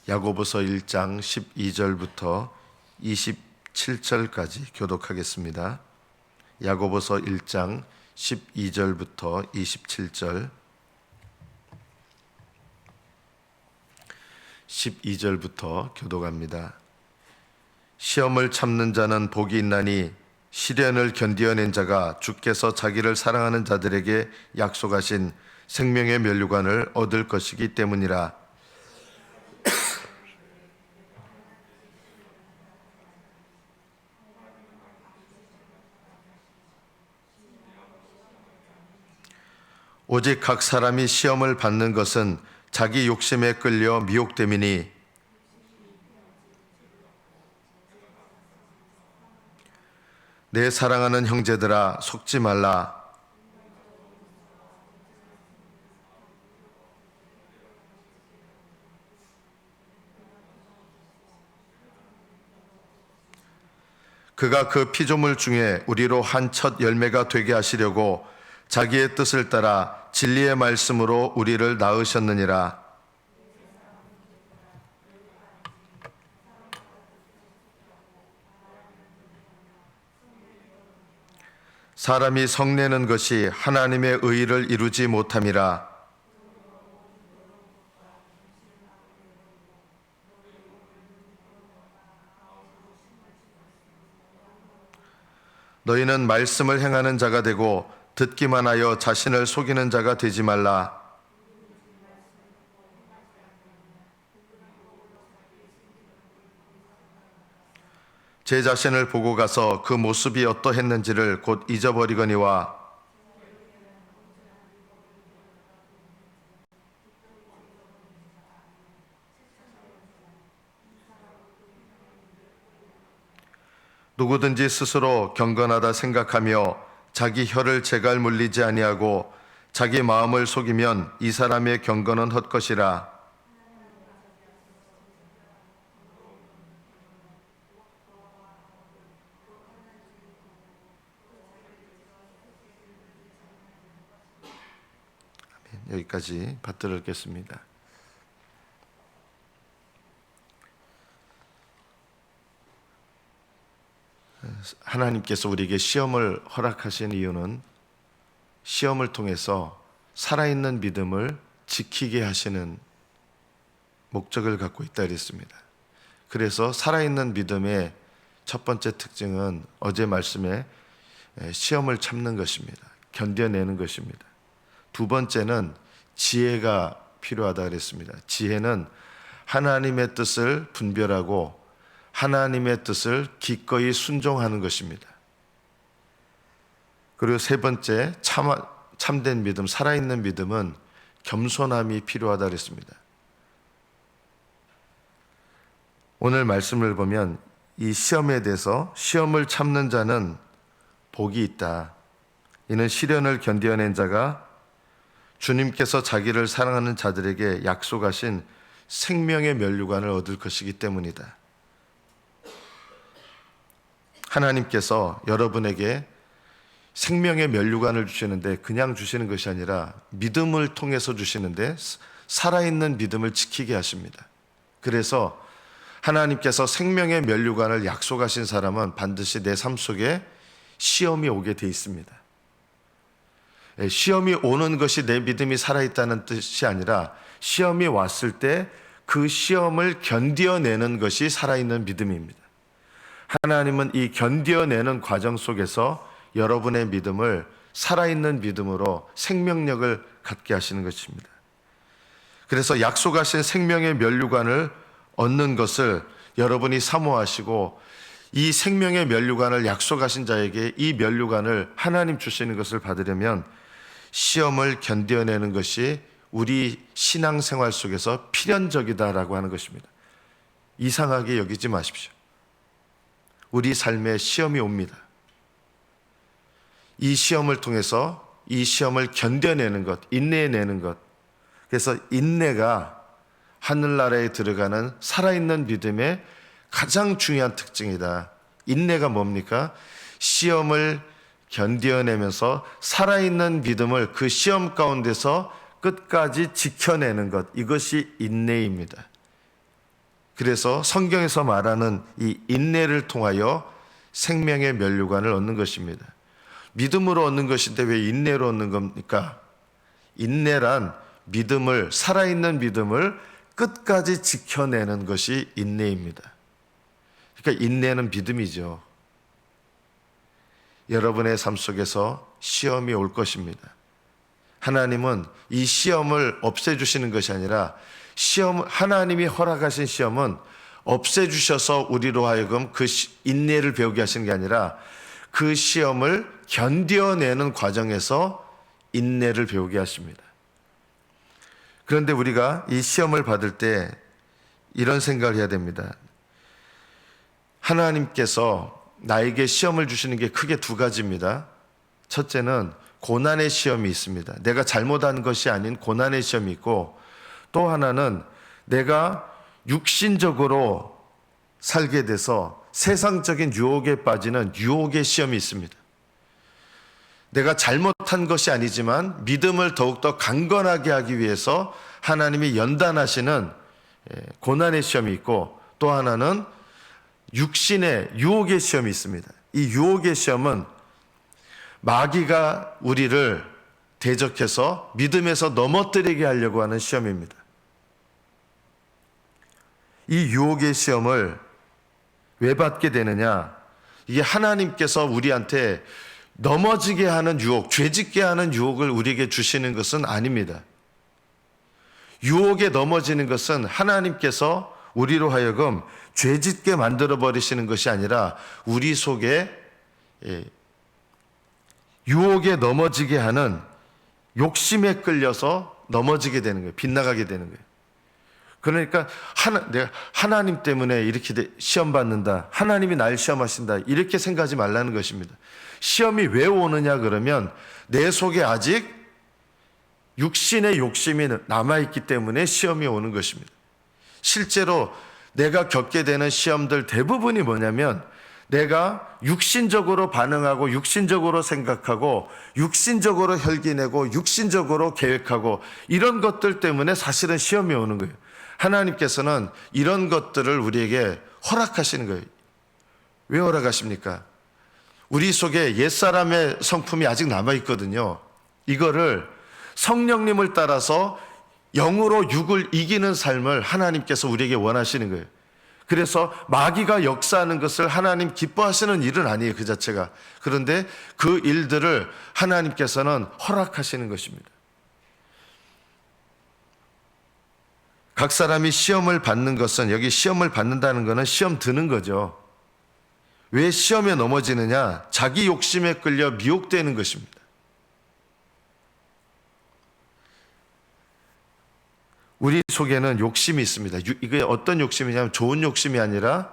야고보서 1장 12절부터 27절까지 교독하겠습니다. 야고보서 1장 12절부터 27절 12절부터 교독합니다. 시험을 참는 자는 복이 있나니 시련을 견디어낸 자가 주께서 자기를 사랑하는 자들에게 약속하신 생명의 면류관을 얻을 것이기 때문이라. 오직 각 사람이 시험을 받는 것은 자기 욕심에 끌려 미혹됨이니 내 사랑하는 형제들아 속지 말라. 그가 그 피조물 중에 우리로 한 첫 열매가 되게 하시려고 자기의 뜻을 따라 진리의 말씀으로 우리를 낳으셨느니라. 사람이 성내는 것이 하나님의 의를 이루지 못함이라. 너희는 말씀을 행하는 자가 되고 듣기만 하여 자신을 속이는 자가 되지 말라. 제 자신을 보고 가서 그 모습이 어떠했는지를 곧 잊어버리거니와 누구든지 스스로 경건하다 생각하며 자기 혀를 제갈 물리지 아니하고 자기 마음을 속이면 이 사람의 경건은 헛것이라. 여기까지 받들어 읽겠습니다. 하나님께서 우리에게 시험을 허락하신 이유는 시험을 통해서 살아있는 믿음을 지키게 하시는 목적을 갖고 있다 그랬습니다. 그래서 살아있는 믿음의 첫 번째 특징은 어제 말씀에 시험을 참는 것입니다. 견뎌내는 것입니다. 두 번째는 지혜가 필요하다 그랬습니다. 지혜는 하나님의 뜻을 분별하고 하나님의 뜻을 기꺼이 순종하는 것입니다. 그리고 세 번째 참된 믿음, 살아있는 믿음은 겸손함이 필요하다 그랬습니다. 오늘 말씀을 보면 이 시험에 대해서 시험을 참는 자는 복이 있다. 이는 시련을 견뎌낸 자가 주님께서 자기를 사랑하는 자들에게 약속하신 생명의 면류관을 얻을 것이기 때문이다. 하나님께서 여러분에게 생명의 면류관을 주시는데 그냥 주시는 것이 아니라 믿음을 통해서 주시는데 살아있는 믿음을 지키게 하십니다. 그래서 하나님께서 생명의 면류관을 약속하신 사람은 반드시 내 삶 속에 시험이 오게 돼 있습니다. 시험이 오는 것이 내 믿음이 살아있다는 뜻이 아니라 시험이 왔을 때 그 시험을 견뎌내는 것이 살아있는 믿음입니다. 하나님은 이 견뎌내는 과정 속에서 여러분의 믿음을 살아있는 믿음으로 생명력을 갖게 하시는 것입니다. 그래서 약속하신 생명의 면류관을 얻는 것을 여러분이 사모하시고 이 생명의 면류관을 약속하신 자에게 이 면류관을 하나님 주시는 것을 받으려면 시험을 견뎌내는 것이 우리 신앙생활 속에서 필연적이다라고 하는 것입니다. 이상하게 여기지 마십시오. 우리 삶에 시험이 옵니다. 이 시험을 통해서 이 시험을 견뎌내는 것, 인내해내는 것. 그래서 인내가 하늘나라에 들어가는 살아있는 믿음의 가장 중요한 특징이다. 인내가 뭡니까? 시험을 견뎌내면서 살아있는 믿음을 그 시험 가운데서 끝까지 지켜내는 것. 이것이 인내입니다. 그래서 성경에서 말하는 이 인내를 통하여 생명의 면류관을 얻는 것입니다. 믿음으로 얻는 것인데 왜 인내로 얻는 겁니까? 인내란 믿음을, 살아있는 믿음을 끝까지 지켜내는 것이 인내입니다. 그러니까 인내는 믿음이죠. 여러분의 삶 속에서 시험이 올 것입니다. 하나님은 이 시험을 없애주시는 것이 아니라 하나님이 허락하신 시험은 없애주셔서 우리로 하여금 그 인내를 배우게 하시는 게 아니라 그 시험을 견뎌내는 과정에서 인내를 배우게 하십니다. 그런데 우리가 이 시험을 받을 때 이런 생각을 해야 됩니다. 하나님께서 나에게 시험을 주시는 게 크게 두 가지입니다. 첫째는 고난의 시험이 있습니다. 내가 잘못한 것이 아닌 고난의 시험이 있고, 또 하나는 내가 육신적으로 살게 돼서 세상적인 유혹에 빠지는 유혹의 시험이 있습니다. 내가 잘못한 것이 아니지만 믿음을 더욱더 강건하게 하기 위해서 하나님이 연단하시는 고난의 시험이 있고, 또 하나는 육신의 유혹의 시험이 있습니다. 이 유혹의 시험은 마귀가 우리를 대적해서 믿음에서 넘어뜨리게 하려고 하는 시험입니다. 이 유혹의 시험을 왜 받게 되느냐? 이게 하나님께서 우리한테 넘어지게 하는 유혹, 죄짓게 하는 유혹을 우리에게 주시는 것은 아닙니다. 유혹에 넘어지는 것은 하나님께서 우리로 하여금 죄짓게 만들어 버리시는 것이 아니라 우리 속에 유혹에 넘어지게 하는 욕심에 끌려서 넘어지게 되는 거예요. 빗나가게 되는 거예요. 그러니까 내가 하나님 때문에 이렇게 시험 받는다, 하나님이 날 시험하신다, 이렇게 생각하지 말라는 것입니다. 시험이 왜 오느냐 그러면 내 속에 아직 육신의 욕심이 남아있기 때문에 시험이 오는 것입니다. 실제로 내가 겪게 되는 시험들 대부분이 뭐냐면 내가 육신적으로 반응하고 육신적으로 생각하고 육신적으로 혈기내고 육신적으로 계획하고 이런 것들 때문에 사실은 시험이 오는 거예요. 하나님께서는 이런 것들을 우리에게 허락하시는 거예요. 왜 허락하십니까? 우리 속에 옛사람의 성품이 아직 남아있거든요. 이거를 성령님을 따라서 영으로 육을 이기는 삶을 하나님께서 우리에게 원하시는 거예요. 그래서 마귀가 역사하는 것을 하나님 기뻐하시는 일은 아니에요, 그 자체가. 그런데 그 일들을 하나님께서는 허락하시는 것입니다. 각 사람이 시험을 받는 것은, 여기 시험을 받는다는 것은 시험 드는 거죠. 왜 시험에 넘어지느냐? 자기 욕심에 끌려 미혹되는 것입니다. 우리 속에는 욕심이 있습니다. 이게 어떤 욕심이냐면 좋은 욕심이 아니라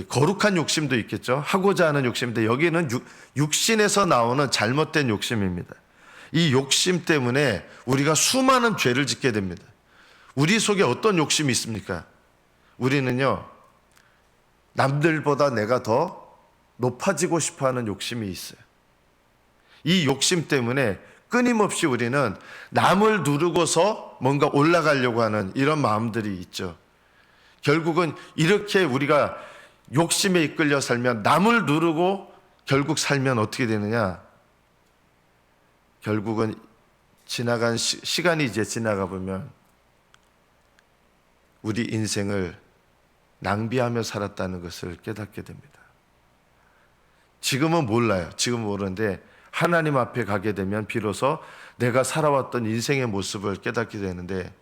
거룩한 욕심도 있겠죠. 하고자 하는 욕심인데 여기는 육신에서 나오는 잘못된 욕심입니다. 이 욕심 때문에 우리가 수많은 죄를 짓게 됩니다. 우리 속에 어떤 욕심이 있습니까? 우리는요, 남들보다 내가 더 높아지고 싶어하는 욕심이 있어요. 이 욕심 때문에 끊임없이 우리는 남을 누르고서 뭔가 올라가려고 하는 이런 마음들이 있죠. 결국은 이렇게 우리가 욕심에 이끌려 살면, 남을 누르고 결국 살면 어떻게 되느냐? 결국은 지나간 시간이 이제 지나가 보면 우리 인생을 낭비하며 살았다는 것을 깨닫게 됩니다. 지금은 몰라요. 지금은 모르는데 하나님 앞에 가게 되면 비로소 내가 살아왔던 인생의 모습을 깨닫게 되는데,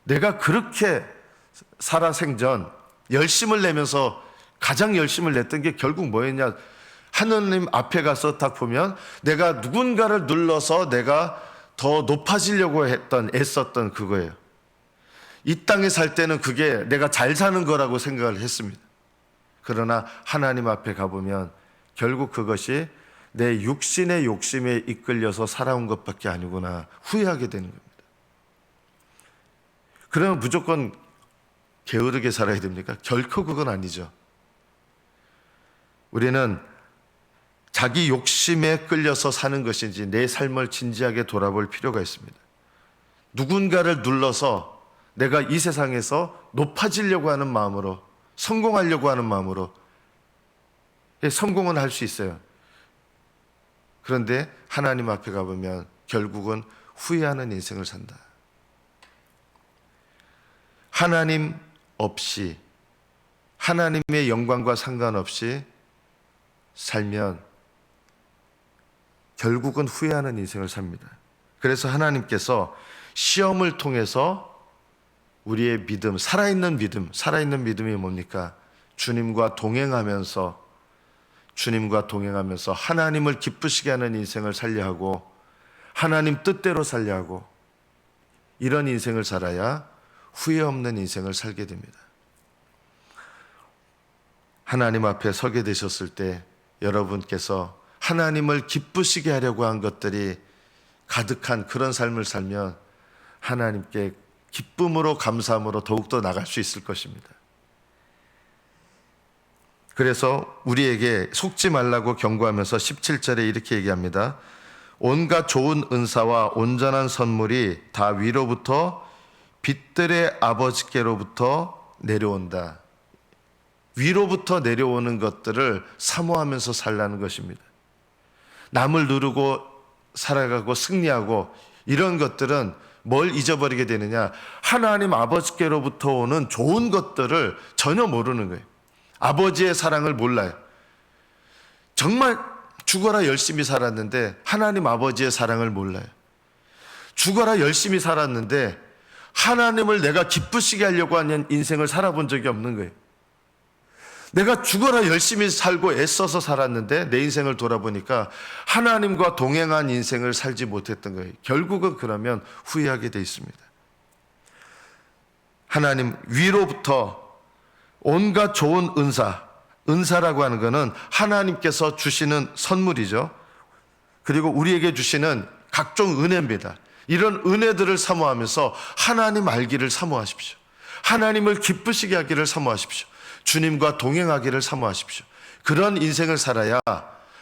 내가 그렇게 살아생전 열심을 내면서 가장 열심을 냈던 게 결국 뭐였냐? 하나님 앞에 가서 딱 보면 내가 누군가를 눌러서 내가 더 높아지려고 애썼던 그거예요. 이 땅에 살 때는 그게 내가 잘 사는 거라고 생각을 했습니다. 그러나 하나님 앞에 가보면 결국 그것이 내 육신의 욕심에 이끌려서 살아온 것밖에 아니구나 후회하게 되는 겁니다. 그러면 무조건 게으르게 살아야 됩니까? 결코 그건 아니죠. 우리는 자기 욕심에 끌려서 사는 것인지 내 삶을 진지하게 돌아볼 필요가 있습니다. 누군가를 눌러서 내가 이 세상에서 높아지려고 하는 마음으로, 성공하려고 하는 마음으로 성공은 할 수 있어요. 그런데 하나님 앞에 가보면 결국은 후회하는 인생을 산다. 하나님 없이, 하나님의 영광과 상관없이 살면 결국은 후회하는 인생을 삽니다. 그래서 하나님께서 시험을 통해서 우리의 믿음, 살아있는 믿음이 뭡니까? 주님과 동행하면서 하나님을 기쁘시게 하는 인생을 살려 하고, 하나님 뜻대로 살려 하고, 이런 인생을 살아야 후회 없는 인생을 살게 됩니다. 하나님 앞에 서게 되셨을 때 여러분께서 하나님을 기쁘시게 하려고 한 것들이 가득한 그런 삶을 살면 하나님께 기쁨으로, 감사함으로 더욱더 나갈 수 있을 것입니다. 그래서 우리에게 속지 말라고 경고하면서 17절에 이렇게 얘기합니다. 온갖 좋은 은사와 온전한 선물이 다 위로부터 빛들의 아버지께로부터 내려온다. 위로부터 내려오는 것들을 사모하면서 살라는 것입니다. 남을 누르고 살아가고 승리하고 이런 것들은 뭘 잊어버리게 되느냐? 하나님 아버지께로부터 오는 좋은 것들을 전혀 모르는 거예요. 아버지의 사랑을 몰라요. 정말 죽어라 열심히 살았는데 하나님 아버지의 사랑을 몰라요. 죽어라 열심히 살았는데 하나님을 내가 기쁘시게 하려고 하는 인생을 살아본 적이 없는 거예요. 내가 죽어라 열심히 살고 애써서 살았는데 내 인생을 돌아보니까 하나님과 동행한 인생을 살지 못했던 거예요. 결국은 그러면 후회하게 돼 있습니다. 하나님 위로부터 온갖 좋은 은사라고 하는 것은 하나님께서 주시는 선물이죠. 그리고 우리에게 주시는 각종 은혜입니다. 이런 은혜들을 사모하면서 하나님 알기를 사모하십시오. 하나님을 기쁘시게 하기를 사모하십시오. 주님과 동행하기를 사모하십시오. 그런 인생을 살아야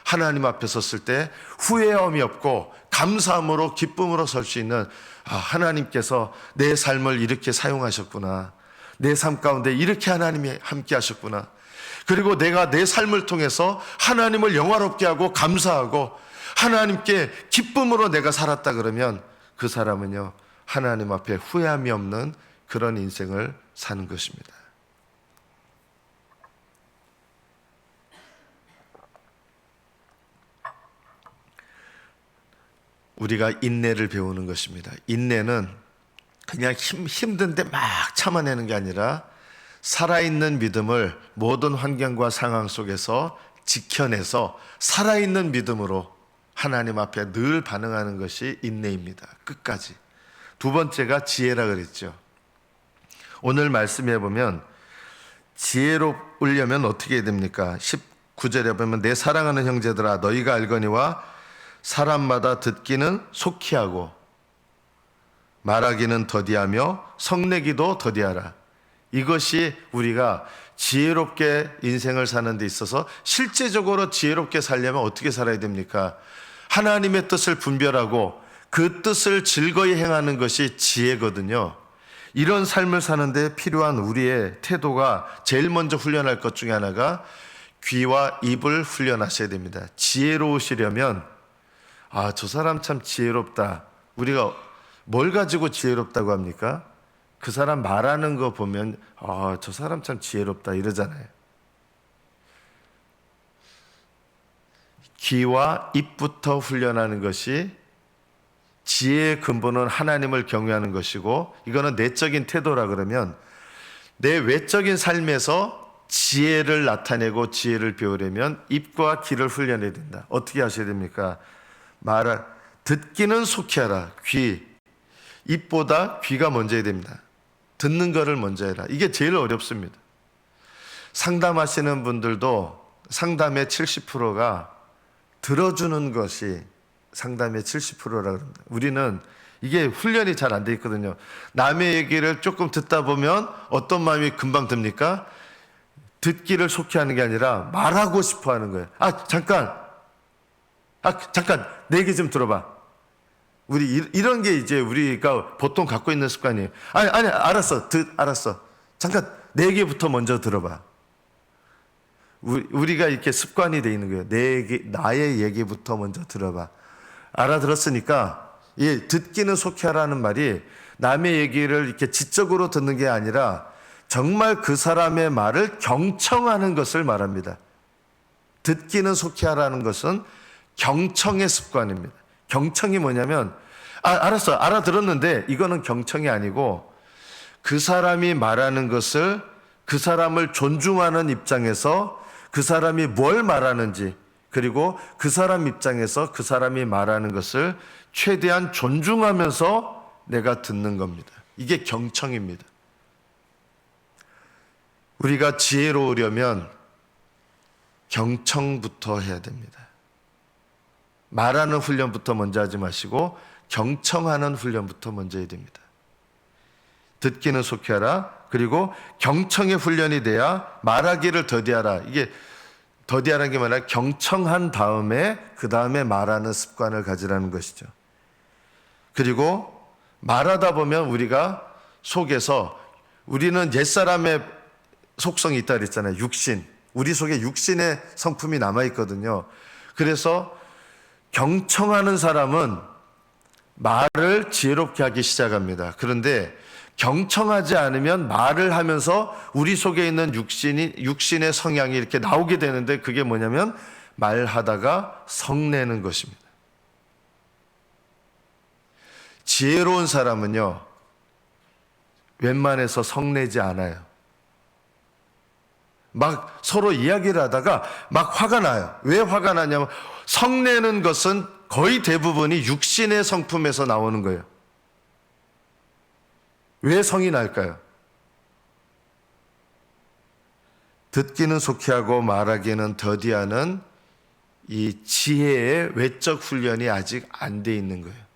하나님 앞에 섰을 때 후회함이 없고 감사함으로 기쁨으로 설 수 있는, 하나님께서 내 삶을 이렇게 사용하셨구나, 내 삶 가운데 이렇게 하나님이 함께 하셨구나, 그리고 내가 내 삶을 통해서 하나님을 영화롭게 하고 감사하고 하나님께 기쁨으로 내가 살았다 그러면 그 사람은요 하나님 앞에 후회함이 없는 그런 인생을 사는 것입니다. 우리가 인내를 배우는 것입니다. 인내는 그냥 힘든데 막 참아내는 게 아니라 살아있는 믿음을 모든 환경과 상황 속에서 지켜내서 살아있는 믿음으로 하나님 앞에 늘 반응하는 것이 인내입니다. 끝까지. 두 번째가 지혜라 그랬죠. 오늘 말씀해 보면 지혜롭으려면 어떻게 해야 됩니까? 19절에 보면 내 사랑하는 형제들아 너희가 알거니와 사람마다 듣기는 속히 하고 말하기는 더디하며 성내기도 더디하라. 이것이 우리가 지혜롭게 인생을 사는 데 있어서 실제적으로 지혜롭게 살려면 어떻게 살아야 됩니까? 하나님의 뜻을 분별하고 그 뜻을 즐거이 행하는 것이 지혜거든요. 이런 삶을 사는데 필요한 우리의 태도가 제일 먼저 훈련할 것 중에 하나가 귀와 입을 훈련하셔야 됩니다. 지혜로우시려면 저 사람 참 지혜롭다. 우리가 뭘 가지고 지혜롭다고 합니까? 그 사람 말하는 거 보면 저 사람 참 지혜롭다 이러잖아요. 귀와 입부터 훈련하는 것이 지혜의 근본은 하나님을 경외하는 것이고, 이거는 내적인 태도라 그러면 내 외적인 삶에서 지혜를 나타내고 지혜를 배우려면 입과 귀를 훈련해야 된다. 어떻게 하셔야 됩니까? 듣기는 속히 하라. 귀, 입보다 귀가 먼저야 됩니다. 듣는 거를 먼저 해라. 이게 제일 어렵습니다. 상담하시는 분들도 상담의 70%가 들어주는 것이 상담의 70%라고 합니다. 우리는 이게 훈련이 잘 안 돼 있거든요. 남의 얘기를 조금 듣다 보면 어떤 마음이 금방 듭니까? 듣기를 속히 하는 게 아니라 말하고 싶어 하는 거예요. 잠깐 내 얘기 좀 들어봐. 이런 게 이제 우리가 보통 갖고 있는 습관이에요. 아니, 알았어. 잠깐, 내 얘기부터 먼저 들어봐. 우리가 이렇게 습관이 돼 있는 거예요. 나의 얘기부터 먼저 들어봐. 알아들었으니까, 듣기는 속히하라는 말이 남의 얘기를 이렇게 지적으로 듣는 게 아니라 정말 그 사람의 말을 경청하는 것을 말합니다. 듣기는 속히하라는 것은 경청의 습관입니다. 경청이 뭐냐면, 알았어, 알아들었는데 이거는 경청이 아니고 그 사람이 말하는 것을 그 사람을 존중하는 입장에서 그 사람이 뭘 말하는지, 그리고 그 사람 입장에서 그 사람이 말하는 것을 최대한 존중하면서 내가 듣는 겁니다. 이게 경청입니다. 우리가 지혜로우려면 경청부터 해야 됩니다. 말하는 훈련부터 먼저 하지 마시고 경청하는 훈련부터 먼저 해야 됩니다. 듣기는 속히하라. 그리고 경청의 훈련이 돼야 말하기를 더디하라. 이게 더디하라는 게 뭐냐? 경청한 다음에 그 다음에 말하는 습관을 가지라는 것이죠. 그리고 말하다 보면 우리가 속에서 우리는 옛사람의 속성이 있다 그랬잖아요. 육신. 우리 속에 육신의 성품이 남아있거든요. 그래서 경청하는 사람은 말을 지혜롭게 하기 시작합니다. 그런데 경청하지 않으면 말을 하면서 우리 속에 있는 육신의 성향이 이렇게 나오게 되는데 그게 뭐냐면 말하다가 성내는 것입니다. 지혜로운 사람은요, 웬만해서 성내지 않아요. 막 서로 이야기를 하다가 막 화가 나요. 왜 화가 나냐면 성내는 것은 거의 대부분이 육신의 성품에서 나오는 거예요. 왜 성이 날까요? 듣기는 속히하고 말하기는 더디하는 이 지혜의 외적 훈련이 아직 안 돼 있는 거예요.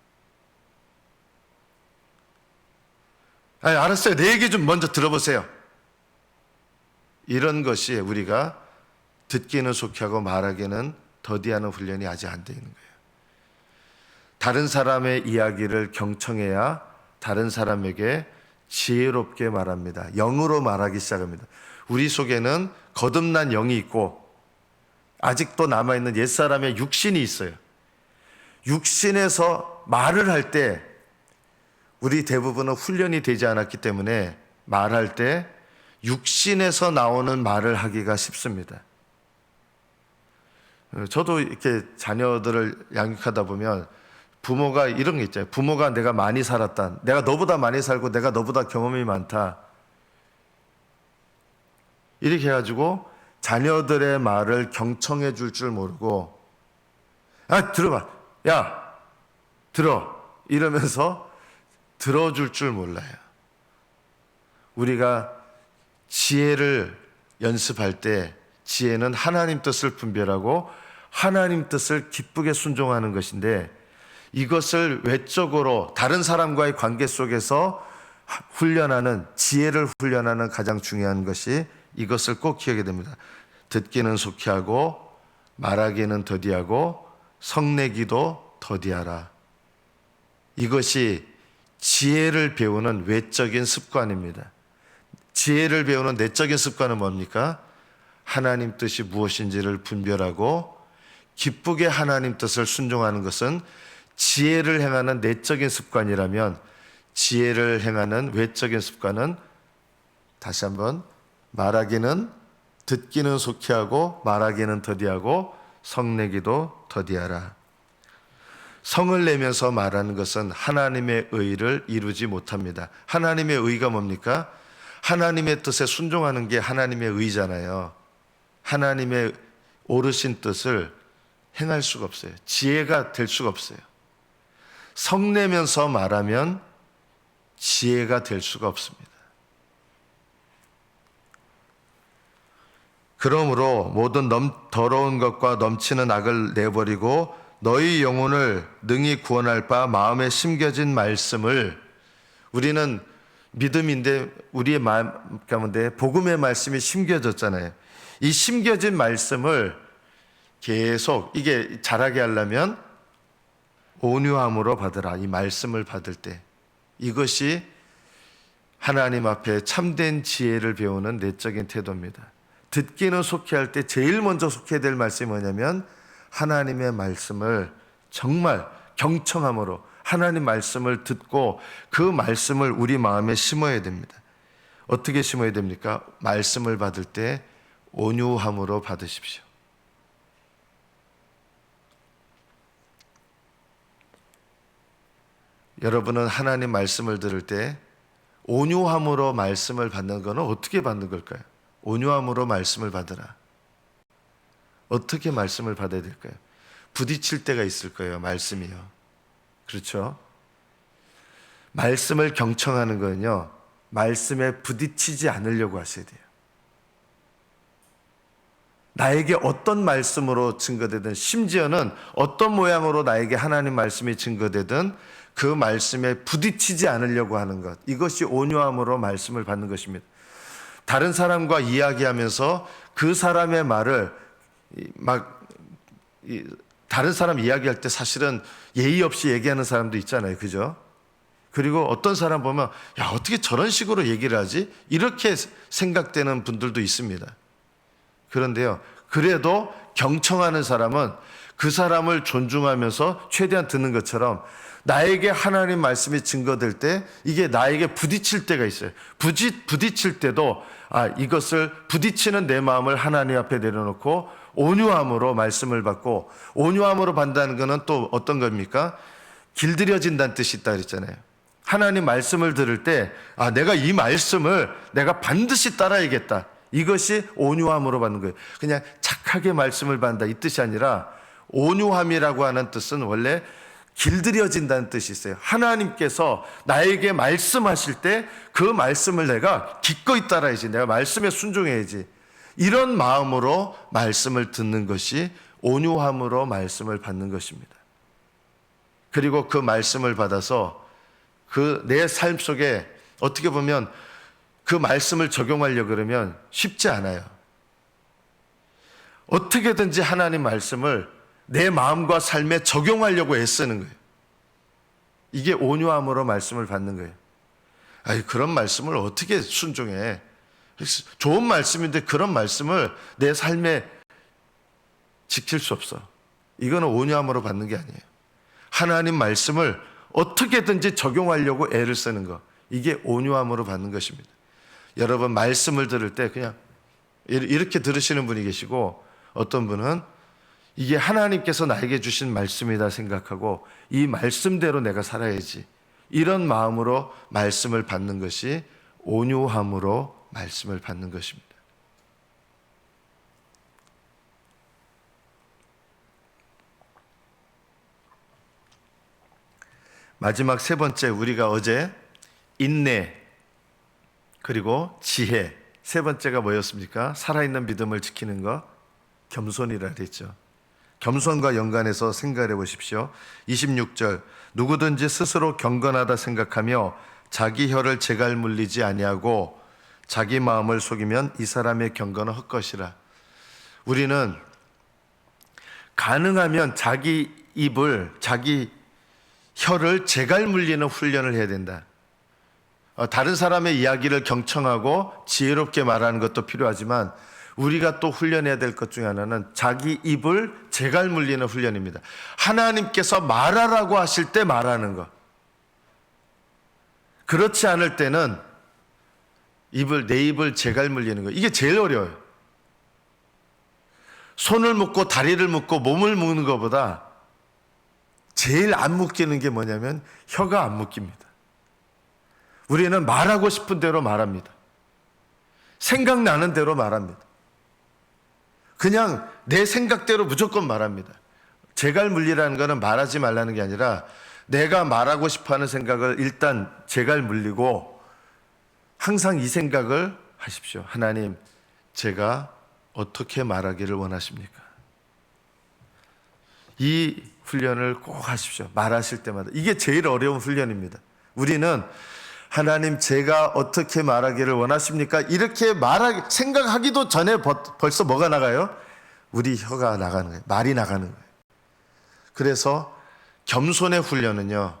알았어요. 내 얘기 좀 먼저 들어보세요. 이런 것이 우리가 듣기는 속히하고 말하기는 더디하는 훈련이 아직 안 돼 있는 거예요. 다른 사람의 이야기를 경청해야 다른 사람에게 지혜롭게 말합니다. 영으로 말하기 시작합니다. 우리 속에는 거듭난 영이 있고 아직도 남아있는 옛사람의 육신이 있어요. 육신에서 말을 할 때 우리 대부분은 훈련이 되지 않았기 때문에 말할 때 육신에서 나오는 말을 하기가 쉽습니다. 저도 이렇게 자녀들을 양육하다 보면 부모가 이런 게 있잖아요. 부모가 내가 많이 살았다. 내가 너보다 많이 살고 내가 너보다 경험이 많다. 이렇게 해가지고 자녀들의 말을 경청해 줄 모르고 들어봐. 야, 들어. 이러면서 들어줄 줄 몰라요. 우리가 지혜를 연습할 때 지혜는 하나님 뜻을 분별하고 하나님 뜻을 기쁘게 순종하는 것인데 이것을 외적으로 다른 사람과의 관계 속에서 훈련하는 지혜를 훈련하는 가장 중요한 것이 이것을 꼭 기억해야 됩니다. 듣기는 속히하고 말하기는 더디하고 성내기도 더디하라. 이것이 지혜를 배우는 외적인 습관입니다. 지혜를 배우는 내적인 습관은 뭡니까? 하나님 뜻이 무엇인지를 분별하고 기쁘게 하나님 뜻을 순종하는 것은 지혜를 행하는 내적인 습관이라면 지혜를 행하는 외적인 습관은 다시 한번 말하기는 듣기는 속히하고 말하기는 더디하고 성내기도 더디하라. 성을 내면서 말하는 것은 하나님의 의를 이루지 못합니다. 하나님의 의가 뭡니까? 하나님의 뜻에 순종하는 게 하나님의 의잖아요. 하나님의 오르신 뜻을 행할 수가 없어요. 지혜가 될 수가 없어요. 성내면서 말하면 지혜가 될 수가 없습니다. 그러므로 모든 더러운 것과 넘치는 악을 내버리고 너희 영혼을 능히 구원할 바 마음에 심겨진 말씀을, 우리는 믿음인데 우리의 마음 가운데 복음의 말씀이 심겨졌잖아요. 이 심겨진 말씀을 계속 이게 자라게 하려면 온유함으로 받으라. 이 말씀을 받을 때 이것이 하나님 앞에 참된 지혜를 배우는 내적인 태도입니다. 듣기는 속히 할 때 제일 먼저 속해야 될 말씀이 뭐냐면 하나님의 말씀을 정말 경청함으로 하나님 말씀을 듣고 그 말씀을 우리 마음에 심어야 됩니다. 어떻게 심어야 됩니까? 말씀을 받을 때 온유함으로 받으십시오. 여러분은 하나님 말씀을 들을 때 온유함으로 말씀을 받는 것은 어떻게 받는 걸까요? 온유함으로 말씀을 받으라. 어떻게 말씀을 받아야 될까요? 부딪힐 때가 있을 거예요. 말씀이요. 그렇죠? 말씀을 경청하는 거는요, 말씀에 부딪히지 않으려고 하셔야 돼요. 나에게 어떤 말씀으로 증거되든, 심지어는 어떤 모양으로 나에게 하나님 말씀이 증거되든 그 말씀에 부딪히지 않으려고 하는 것, 이것이 온유함으로 말씀을 받는 것입니다. 다른 사람과 이야기하면서 그 사람의 말을 다른 사람 이야기할 때 사실은 예의 없이 얘기하는 사람도 있잖아요. 그죠? 그리고 어떤 사람 보면 야, 어떻게 저런 식으로 얘기를 하지? 이렇게 생각되는 분들도 있습니다. 그런데요, 그래도 경청하는 사람은 그 사람을 존중하면서 최대한 듣는 것처럼 나에게 하나님 말씀이 증거될 때 이게 나에게 부딪힐 때가 있어요. 부딪힐 때도 이것을 부딪히는 내 마음을 하나님 앞에 내려놓고 온유함으로 말씀을 받고, 온유함으로 받는다는 것은 또 어떤 겁니까? 길들여진다는 뜻이 있다 그랬잖아요. 하나님 말씀을 들을 때 내가 이 말씀을 내가 반드시 따라야겠다. 이것이 온유함으로 받는 거예요. 그냥 착하게 말씀을 받는다 이 뜻이 아니라, 온유함이라고 하는 뜻은 원래 길들여진다는 뜻이 있어요. 하나님께서 나에게 말씀하실 때 그 말씀을 내가 기꺼이 따라야지. 내가 말씀에 순종해야지. 이런 마음으로 말씀을 듣는 것이 온유함으로 말씀을 받는 것입니다. 그리고 그 말씀을 받아서 그 내 삶 속에 어떻게 보면 그 말씀을 적용하려고 그러면 쉽지 않아요. 어떻게든지 하나님 말씀을 내 마음과 삶에 적용하려고 애쓰는 거예요. 이게 온유함으로 말씀을 받는 거예요. 그런 말씀을 어떻게 순종해? 좋은 말씀인데 그런 말씀을 내 삶에 지킬 수 없어. 이거는 온유함으로 받는 게 아니에요. 하나님 말씀을 어떻게든지 적용하려고 애를 쓰는 거, 이게 온유함으로 받는 것입니다. 여러분, 말씀을 들을 때 그냥 이렇게 들으시는 분이 계시고, 어떤 분은 이게 하나님께서 나에게 주신 말씀이다 생각하고 이 말씀대로 내가 살아야지, 이런 마음으로 말씀을 받는 것이 온유함으로 말씀을 받는 것입니다. 마지막 세 번째, 우리가 어제 인내 그리고 지혜, 세 번째가 뭐였습니까? 살아있는 믿음을 지키는 것, 겸손이라 그랬죠. 겸손과 연관해서 생각해 보십시오. 26절, 누구든지 스스로 경건하다 생각하며 자기 혀를 제갈 물리지 아니하고 자기 마음을 속이면 이 사람의 경건은 헛것이라. 우리는 가능하면 자기 입을, 자기 혀를 제갈 물리는 훈련을 해야 된다. 다른 사람의 이야기를 경청하고 지혜롭게 말하는 것도 필요하지만 우리가 또 훈련해야 될 것 중에 하나는 자기 입을 제갈 물리는 훈련입니다. 하나님께서 말하라고 하실 때 말하는 것. 그렇지 않을 때는 내 입을 제갈 물리는 것. 이게 제일 어려워요. 손을 묶고 다리를 묶고 몸을 묶는 것보다 제일 안 묶이는 게 뭐냐면 혀가 안 묶입니다. 우리는 말하고 싶은 대로 말합니다. 생각나는 대로 말합니다. 그냥 내 생각대로 무조건 말합니다. 제갈 물리라는 것은 말하지 말라는 게 아니라 내가 말하고 싶어하는 생각을 일단 제갈 물리고 항상 이 생각을 하십시오. 하나님, 제가 어떻게 말하기를 원하십니까? 이 훈련을 꼭 하십시오. 말하실 때마다. 이게 제일 어려운 훈련입니다. 우리는 하나님, 제가 어떻게 말하기를 원하십니까? 이렇게 생각하기도 전에 벌써 뭐가 나가요? 우리 혀가 나가는 거예요. 말이 나가는 거예요. 그래서 겸손의 훈련은요,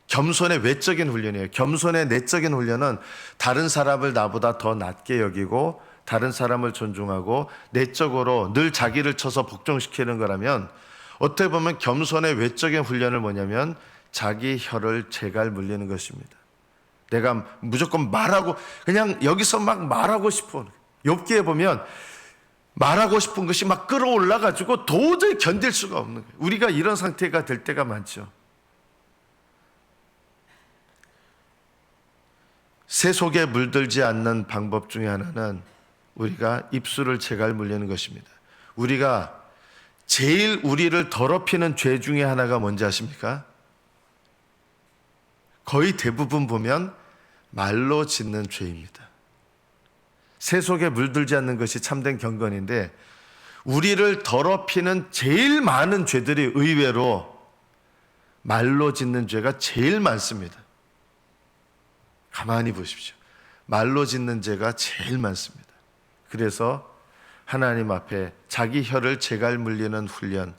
겸손의 외적인 훈련이에요. 겸손의 내적인 훈련은 다른 사람을 나보다 더 낮게 여기고 다른 사람을 존중하고 내적으로 늘 자기를 쳐서 복종시키는 거라면, 어떻게 보면 겸손의 외적인 훈련을 뭐냐면 자기 혀를 제갈 물리는 것입니다. 내가 무조건 말하고, 그냥 여기서 막 말하고 싶어. 욥기에 보면 말하고 싶은 것이 막 끌어올라가지고 도저히 견딜 수가 없는 거예요. 우리가 이런 상태가 될 때가 많죠. 새 속에 물들지 않는 방법 중에 하나는 우리가 입술을 제갈 물리는 것입니다. 우리가 제일 우리를 더럽히는 죄 중에 하나가 뭔지 아십니까? 거의 대부분 보면 말로 짓는 죄입니다. 새 속에 물들지 않는 것이 참된 경건인데, 우리를 더럽히는 제일 많은 죄들이 의외로 말로 짓는 죄가 제일 많습니다. 가만히 보십시오. 말로 짓는 죄가 제일 많습니다. 그래서 하나님 앞에 자기 혀를 제갈 물리는 훈련,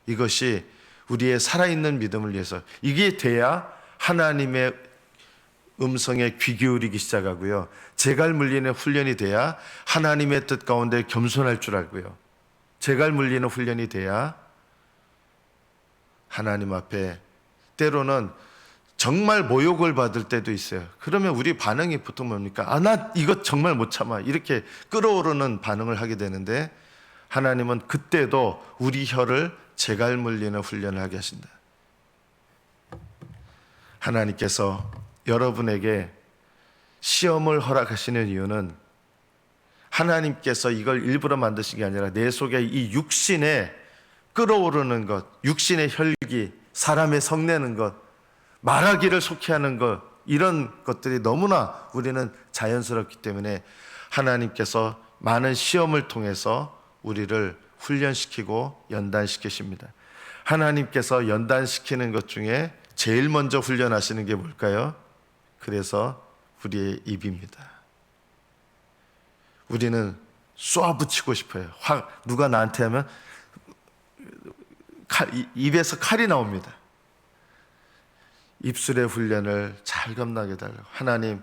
이것이 우리의 살아있는 믿음을 위해서, 이게 돼야 하나님의 음성에 귀 기울이기 시작하고요, 제갈 물리는 훈련이 돼야 하나님의 뜻 가운데 겸손할 줄 알고요, 제갈 물리는 훈련이 돼야 하나님 앞에 때로는 정말 모욕을 받을 때도 있어요. 그러면 우리 반응이 보통 뭡니까? 나 이거 정말 못 참아, 이렇게 끓어오르는 반응을 하게 되는데, 하나님은 그때도 우리 혀를 제갈 물리는 훈련을 하게 하신다. 하나님께서 여러분에게 시험을 허락하시는 이유는 하나님께서 이걸 일부러 만드신 게 아니라 내 속에 이 육신에 끓어오르는 것, 육신의 혈기, 사람의 성내는 것, 말하기를 속히 하는 것, 이런 것들이 너무나 우리는 자연스럽기 때문에 하나님께서 많은 시험을 통해서 우리를 훈련시키고 연단시키십니다. 하나님께서 연단시키는 것 중에 제일 먼저 훈련하시는 게 뭘까요? 그래서 우리의 입입니다. 우리는 쏘아붙이고 싶어요. 누가 나한테 하면 입에서 칼이 나옵니다. 입술의 훈련을 잘 감당하게 달라고. 하나님,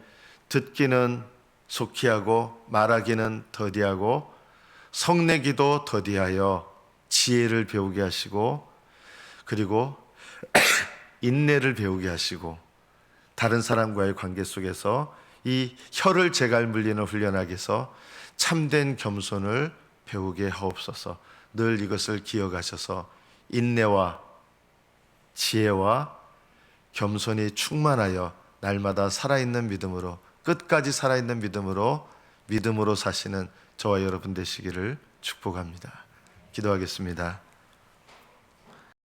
듣기는 속히 하고 말하기는 더디하고 성내기도 더디하여 지혜를 배우게 하시고, 그리고 인내를 배우게 하시고, 다른 사람과의 관계 속에서 이 혀를 제갈 물리는 훈련하게 해서 참된 겸손을 배우게 하옵소서. 늘 이것을 기억하셔서 인내와 지혜와 겸손이 충만하여 날마다 살아있는 믿음으로, 끝까지 살아있는 믿음으로 사시는 저와 여러분 되시기를 축복합니다. 기도하겠습니다.